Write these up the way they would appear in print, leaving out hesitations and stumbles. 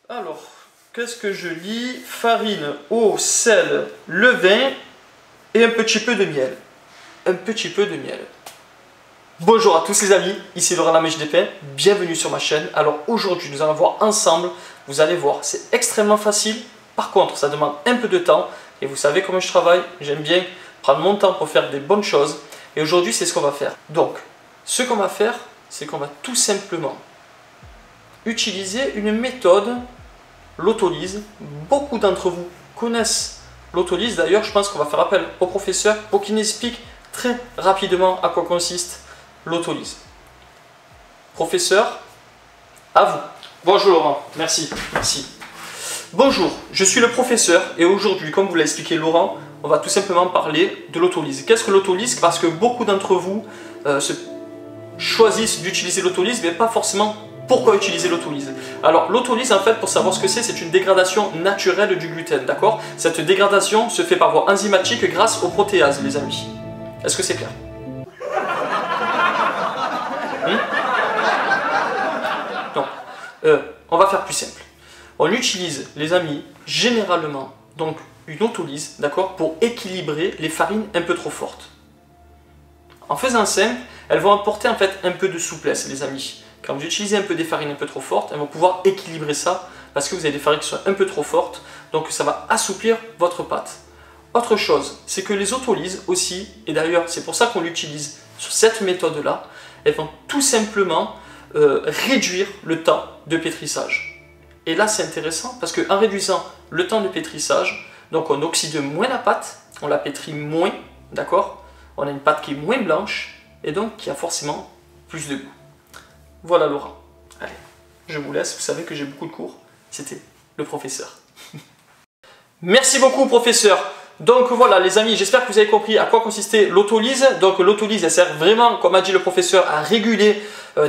Alors, qu'est-ce que je lis? Farine, eau, sel, levain et un petit peu de miel. Un petit peu de miel. Bonjour à tous les amis, ici Laurent la Mèche des Pains, bienvenue sur ma chaîne. Alors aujourd'hui nous allons voir ensemble, vous allez voir, c'est extrêmement facile. Par contre, ça demande un peu de temps et vous savez comment je travaille, j'aime bien prendre mon temps pour faire des bonnes choses. Et aujourd'hui c'est ce qu'on va faire. Donc, ce qu'on va faire, c'est qu'on va tout simplement utiliser une méthode, l'autolyse. Beaucoup d'entre vous connaissent l'autolyse. D'ailleurs, je pense qu'on va faire appel au professeur pour qu'il nous explique très rapidement à quoi consiste l'autolyse. Professeur, à vous. Bonjour Laurent, merci. Bonjour, je suis le professeur et aujourd'hui, comme vous l'a expliqué Laurent, on va tout simplement parler de l'autolyse. Qu'est-ce que l'autolyse? Parce que beaucoup d'entre vous choisissent d'utiliser l'autolyse, mais pas forcément pourquoi utiliser l'autolyse. Alors l'autolyse, en fait, pour savoir ce que c'est une dégradation naturelle du gluten, d'accord? Cette dégradation se fait par voie enzymatique grâce aux protéases, les amis. Est-ce que c'est clair? Donc, on va faire plus simple. On utilise, les amis, généralement, donc une autolyse, d'accord, pour équilibrer les farines un peu trop fortes. En faisant simple, elles vont apporter en fait un peu de souplesse, les amis. Quand vous utilisez un peu des farines un peu trop fortes, elles vont pouvoir équilibrer ça parce que vous avez des farines qui sont un peu trop fortes, donc ça va assouplir votre pâte. Autre chose, c'est que les autolyses aussi, et d'ailleurs c'est pour ça qu'on l'utilise sur cette méthode-là, elles vont tout simplement réduire le temps de pétrissage. Et là c'est intéressant parce qu'en réduisant le temps de pétrissage, donc on oxyde moins la pâte, on la pétrit moins, d'accord? On a une pâte qui est moins blanche et donc qui a forcément plus de goût. Voilà Laurent. Allez, je vous laisse, vous savez que j'ai beaucoup de cours. C'était le professeur. Merci beaucoup professeur. Donc voilà les amis, j'espère que vous avez compris à quoi consistait l'autolyse. Donc l'autolyse elle sert vraiment, comme a dit le professeur, à réguler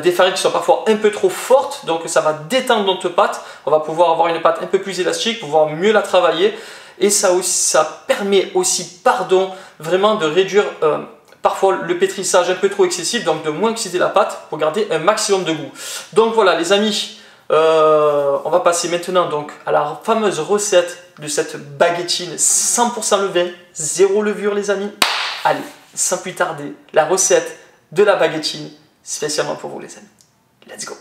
des farines qui sont parfois un peu trop fortes. Donc ça va détendre notre pâte. On va pouvoir avoir une pâte un peu plus élastique, pouvoir mieux la travailler. Et ça permet aussi, vraiment de réduire parfois le pétrissage un peu trop excessif, donc de moins oxyder la pâte pour garder un maximum de goût. Donc voilà les amis, on va passer maintenant donc à la fameuse recette de cette baguettine 100% levain, zéro levure les amis. Allez, sans plus tarder, la recette de la baguettine spécialement pour vous les amis. Let's go!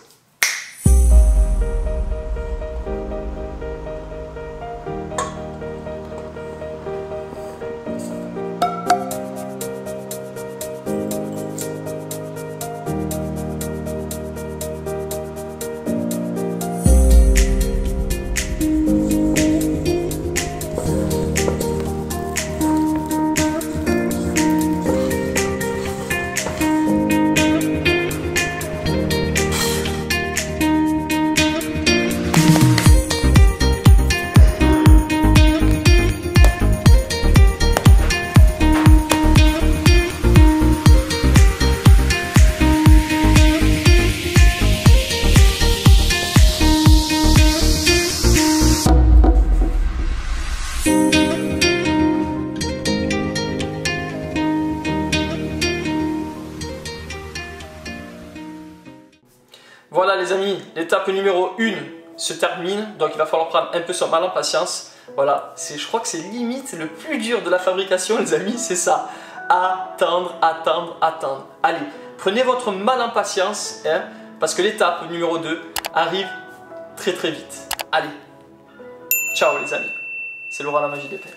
Voilà les amis, l'étape numéro 1 se termine, donc il va falloir prendre un peu son mal en patience. Voilà, je crois que c'est limite le plus dur de la fabrication les amis, c'est ça. Attendre. Allez, prenez votre mal en patience, hein, parce que l'étape numéro 2 arrive très vite. Allez, ciao les amis, c'est Laurent la Magie des Pains.